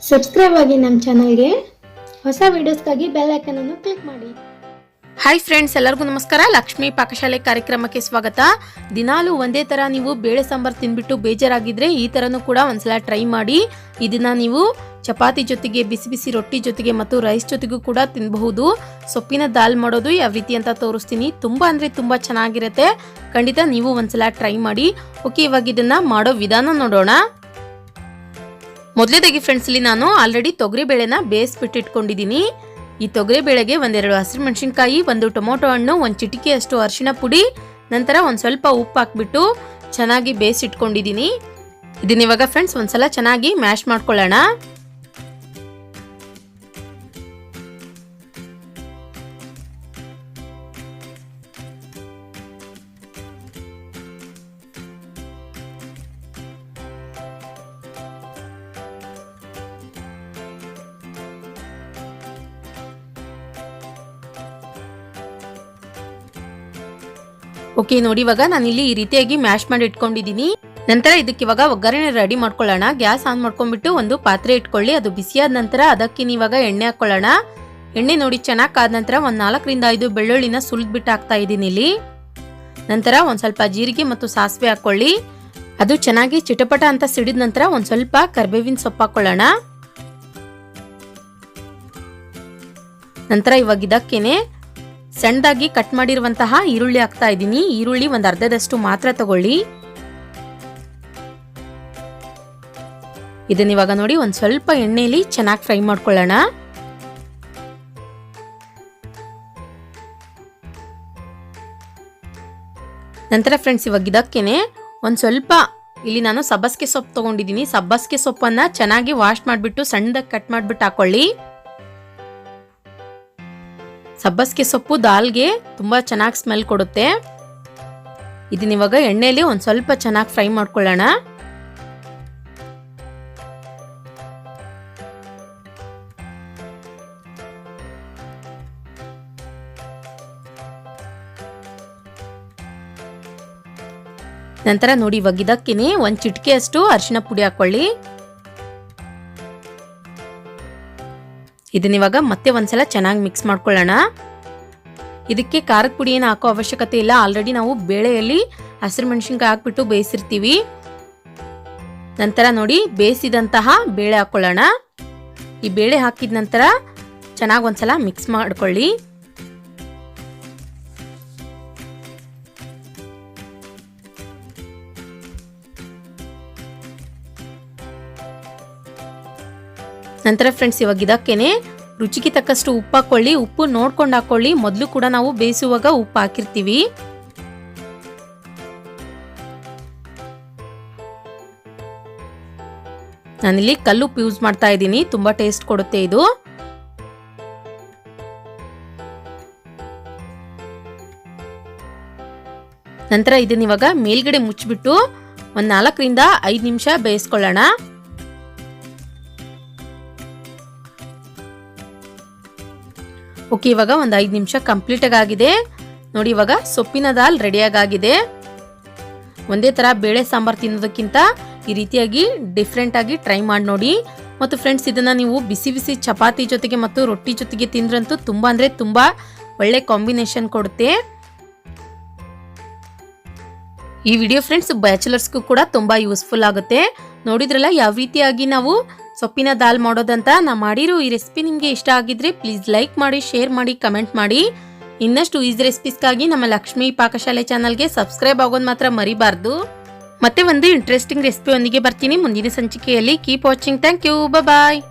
Subscribe ಆಗಿ ನಮ್ಮ ಚಾನಲ್ಗೆ. ಹೊಸ ವಿಡಿಯೋಸ್ಗಾಗಿ ಬೆಲ್ ಐಕಾನ್ ಅನ್ನು ಕ್ಲಿಕ್ ಮಾಡಿ. ಹಾಯ್ ಫ್ರೆಂಡ್ಸ್, ಎಲ್ಲರಿಗೂ ನಮಸ್ಕಾರ. ಲಕ್ಷ್ಮಿ ಪಾಕಶಾಲೆ ಕಾರ್ಯಕ್ರಮಕ್ಕೆ ಸ್ವಾಗತ. ದಿನಾಲು ಒಂದೇ ತರ ನೀವು ಬೇಳೆ ಸಾಂಬಾರ್ ತಿಂದ್ಬಿಟ್ಟು ಬೇಜಾರಾಗಿದ್ರೆ ಈ ತರನೂ ಕೂಡ ಒಂದ್ಸಲ ಟ್ರೈ ಮಾಡಿ. ಇದನ್ನ ನೀವು ಚಪಾತಿ ಜೊತೆಗೆ, ಬಿಸಿ ಬಿಸಿ ರೊಟ್ಟಿ ಜೊತೆಗೆ ಮತ್ತು ರೈಸ್ ಜೊತೆಗೂ ಕೂಡ ತಿನ್ನಬಹುದು. ಸೊಪ್ಪಿನ ದಾಲ್ ಮಾಡೋದು ಯಾವ ರೀತಿ ಅಂತ ತೋರಿಸ್ತೀನಿ. ತುಂಬಾ ಅಂದ್ರೆ ತುಂಬಾ ಚೆನ್ನಾಗಿರುತ್ತೆ. ಖಂಡಿತ ನೀವು ಒಂದ್ಸಲ ಟ್ರೈ ಮಾಡಿ. ಓಕೆ, ಇವಾಗ ಇದನ್ನ ಮಾಡೋ ವಿಧಾನ ನೋಡೋಣ. ಮೊದಲೇದಾಗಿ ಫ್ರೆಂಡ್ಸ್, ಇಲ್ಲಿ ನಾನು ಆಲ್ರೆಡಿ ತೊಗರಿ ಬೇಳೆನ ಬೇಯಿಸ್ಬಿಟ್ಟು ಇಟ್ಕೊಂಡಿದ್ದೀನಿ. ಈ ತೊಗರಿ ಬೇಳೆಗೆ ಒಂದೆರಡು ಹಸಿರು ಮೆಣಸಿನಕಾಯಿ, ಒಂದು ಟೊಮೊಟೊ ಹಣ್ಣು, ಒಂದು ಚಿಟಿಕೆಯಷ್ಟು ಅರಿಶಿನ ಪುಡಿ, ನಂತರ ಒಂದು ಸ್ವಲ್ಪ ಉಪ್ಪು ಹಾಕ್ಬಿಟ್ಟು ಚೆನ್ನಾಗಿ ಬೇಯಿಸಿಟ್ಕೊಂಡಿದ್ದೀನಿ. ಇದನ್ನ ಇವಾಗ ಫ್ರೆಂಡ್ಸ್ ಒಂದ್ಸಲ ಚೆನ್ನಾಗಿ ಮ್ಯಾಶ್ ಮಾಡ್ಕೊಳ್ಳೋಣ. ಓಕೆ, ನೋಡಿ ಇವಾಗ ನಾನು ಇಲ್ಲಿ ಈ ರೀತಿಯಾಗಿ ಮ್ಯಾಶ್ ಮಾಡಿ ಇಟ್ಕೊಂಡಿದ್ದೀನಿ. ನಂತರ ಇದಕ್ಕೆ ಇವಾಗ ಒಗ್ಗರಣೆ ರೆಡಿ ಮಾಡ್ಕೊಳ್ಳೋಣ. ಗ್ಯಾಸ್ ಆನ್ ಮಾಡ್ಕೊಂಡ್ಬಿಟ್ಟು ಒಂದು ಪಾತ್ರೆ ಇಟ್ಕೊಳ್ಳಿ. ಅದು ಬಿಸಿಯಾದ ನಂತರ ಅದಕ್ಕೆ ಇವಾಗ ಎಣ್ಣೆ ಹಾಕೊಳ್ಳೋಣ. ಎಣ್ಣೆ ನೋಡಿ ಚೆನ್ನಾಗಿ ಕಾದ ನಂತರ ಒಂದು 4 ರಿಂದ 5 ಬೆಳ್ಳುಳ್ಳಿನ ಸುಲಿದ್ಬಿಟ್ಟು ಹಾಕ್ತಾ ಇದ್ದೀನಿ ಇಲ್ಲಿ. ನಂತರ ಒಂದು ಸ್ವಲ್ಪ ಜೀರಿಗೆ ಮತ್ತು ಸಾಸಿವೆ ಹಾಕೊಳ್ಳಿ. ಅದು ಚೆನ್ನಾಗಿ ಚಿಟಪಟ ಅಂತ ಸಿಡಿದ ನಂತರ ಒಂದು ಸ್ವಲ್ಪ ಕರಿಬೇವಿನ ಸೊಪ್ಪು ಹಾಕೊಳ್ಳೋಣ. ನಂತರ ಇವಾಗ ಇದಕ್ಕೇನೆ ಸಣ್ಣದಾಗಿ ಕಟ್ ಮಾಡಿರುವಂತಹ ಈರುಳ್ಳಿ ಹಾಕ್ತಾ ಇದ್ದೀನಿ. ಈರುಳ್ಳಿ ಒಂದು ಅರ್ಧದಷ್ಟು ಮಾತ್ರ ತಗೊಳ್ಳಿ. ಇದನ್ನ ಇವಾಗ ನೋಡಿ ಒಂದು ಸ್ವಲ್ಪ ಎಣ್ಣೆಯಲ್ಲಿ ಚೆನ್ನಾಗಿ ಫ್ರೈ ಮಾಡ್ಕೊಳ್ಳೋಣ. ನಂತರ ಫ್ರೆಂಡ್ಸ್, ಇವಾಗ ಇದಕ್ಕೇನೆ ಒಂದು ಸ್ವಲ್ಪ ಇಲ್ಲಿ ನಾನು ಸಬ್ಬಸಿಗೆ ಸೊಪ್ಪು ತಗೊಂಡಿದ್ದೀನಿ. ಸಬ್ಬಸಿಗೆ ಸೊಪ್ಪನ್ನ ಚೆನ್ನಾಗಿ ವಾಶ್ ಮಾಡಿಬಿಟ್ಟು ಸಣ್ಣದಾಗಿ ಕಟ್ ಮಾಡಿಬಿಟ್ಟು ಹಾಕೊಳ್ಳಿ. ಸಬ್ಬಸಿಗೆ ಸೊಪ್ಪು ದಾಲ್ಗೆ ತುಂಬಾ ಚೆನ್ನಾಗಿ ಸ್ಮೆಲ್ ಕೊಡುತ್ತೆ. ಇದನ್ನ ಇವಾಗ ಎಣ್ಣೆಯಲ್ಲಿ ಒಂದು ಸ್ವಲ್ಪ ಚೆನ್ನಾಗಿ ಫ್ರೈ ಮಾಡ್ಕೊಳ್ಳೋಣ. ನಂತರ ನೋಡಿ ಇವಾಗ ಇದಕ್ಕೇನೆ ಒಂದು ಚಿಟಿಕೆಯಷ್ಟು ಅರಿಶಿನ ಪುಡಿ ಹಾಕೊಳ್ಳಿ. ಇದನ್ನ ಇವಾಗ ಮತ್ತೆ ಒಂದ್ಸಲ ಚೆನ್ನಾಗಿ ಮಿಕ್ಸ್ ಮಾಡ್ಕೊಳ್ಳೋಣ. ಇದಕ್ಕೆ ಖಾರದ ಪುಡಿ ಏನು ಹಾಕೋ ಅವಶ್ಯಕತೆ ಇಲ್ಲ. ಆಲ್ರೆಡಿ ನಾವು ಬೇಳೆಯಲ್ಲಿ ಹಸಿರು ಮೆಣಸಿನ್ಕಾಯಿ ಹಾಕ್ಬಿಟ್ಟು ಬೇಯಿಸಿರ್ತೀವಿ. ನಂತರ ನೋಡಿ ಬೇಯಿಸಿದಂತಹ ಬೇಳೆ ಹಾಕೊಳ್ಳೋಣ. ಈ ಬೇಳೆ ಹಾಕಿದ ನಂತರ ಚೆನ್ನಾಗಿ ಒಂದ್ಸಲ ಮಿಕ್ಸ್ ಮಾಡ್ಕೊಳ್ಳಿ. ನಂತರ ಫ್ರೆಂಡ್ಸ್, ಇವಾಗ ಇದಕ್ಕೇನೆ ರುಚಿಗೆ ತಕ್ಕಷ್ಟು ಉಪ್ಪು ಹಾಕೊಳ್ಳಿ. ಉಪ್ಪು ನೋಡ್ಕೊಂಡು ಹಾಕೊಳ್ಳಿ. ಮೊದಲು ಕೂಡ ನಾವು ಬೇಯಿಸುವಾಗ ಉಪ್ಪು ಹಾಕಿರ್ತೀವಿ. ನಾನಿಲ್ಲಿ ಕಲ್ಲುಪ್ಪು ಯೂಸ್ ಮಾಡ್ತಾ ಇದ್ದೀನಿ. ತುಂಬಾ ಟೇಸ್ಟ್ ಕೊಡುತ್ತೆ ಇದು. ನಂತರ ಇದನ್ನ ಇವಾಗ ಮೇಲ್ಗಡೆ ಮುಚ್ಚಿಬಿಟ್ಟು ಒಂದು 4 ರಿಂದ 5 ನಿಮಿಷ ಬೇಯಿಸ್ಕೊಳ್ಳೋಣ. ಓಕೆ, ಇವಾಗ ಒಂದು 5 ನಿಮಿಷ ಕಂಪ್ಲೀಟ್ ಆಗಿದೆ. ನೋಡಿ ಇವಾಗ ಸೊಪ್ಪಿನ ದಾಲ್ ರೆಡಿಯಾಗಿದೆ. ಒಂದೇ ತರ ಬೇಳೆ ಸಾಂಬಾರ್ ತಿನ್ನೋದಕ್ಕಿಂತ ಈ ರೀತಿಯಾಗಿ ಡಿಫ್ರೆಂಟ್ ಆಗಿ ಟ್ರೈ ಮಾಡಿ ನೋಡಿ. ಮತ್ತು ಫ್ರೆಂಡ್ಸ್, ಇದನ್ನ ನೀವು ಬಿಸಿ ಬಿಸಿ ಚಪಾತಿ ಜೊತೆಗೆ ಮತ್ತು ರೊಟ್ಟಿ ಜೊತೆಗೆ ತಿಂದ್ರಂತೂ ತುಂಬಾ ಅಂದ್ರೆ ತುಂಬಾ ಒಳ್ಳೆ ಕಾಂಬಿನೇಷನ್ ಕೊಡುತ್ತೆ. ಈ ವಿಡಿಯೋ ಫ್ರೆಂಡ್ಸ್ ಬ್ಯಾಚುಲರ್ಸ್ಗೂ ಕೂಡ ತುಂಬಾ ಯೂಸ್ಫುಲ್ ಆಗುತ್ತೆ. ನೋಡಿದ್ರಲ್ಲ ಯಾವ ರೀತಿಯಾಗಿ ನಾವು ಸೊಪ್ಪಿನ ದಾಲ್ ಮಾಡೋದಂತ. ನಾ ಮಾಡಿರೋ ಈ ರೆಸಿಪಿ ನಿಮಗೆ ಇಷ್ಟ ಆಗಿದ್ರೆ ಪ್ಲೀಸ್ ಲೈಕ್ ಮಾಡಿ, ಶೇರ್ ಮಾಡಿ, ಕಮೆಂಟ್ ಮಾಡಿ. ಇನ್ನಷ್ಟು ಈಸಿ ರೆಸಿಪೀಸ್ಗಾಗಿ ನಮ್ಮ ಲಕ್ಷ್ಮಿ ಪಾಕಶಾಲೆ ಚಾನಲ್ಗೆ ಸಬ್ಸ್ಕ್ರೈಬ್ ಆಗೋದು ಮಾತ್ರ ಮರಿಬಾರ್ದು. ಮತ್ತೆ ಒಂದು ಇಂಟ್ರೆಸ್ಟಿಂಗ್ ರೆಸಿಪಿ ಒಂದಿಗೆ ಬರ್ತೀನಿ ಮುಂದಿನ ಸಂಚಿಕೆಯಲ್ಲಿ. Keep watching. Thank you. Bye.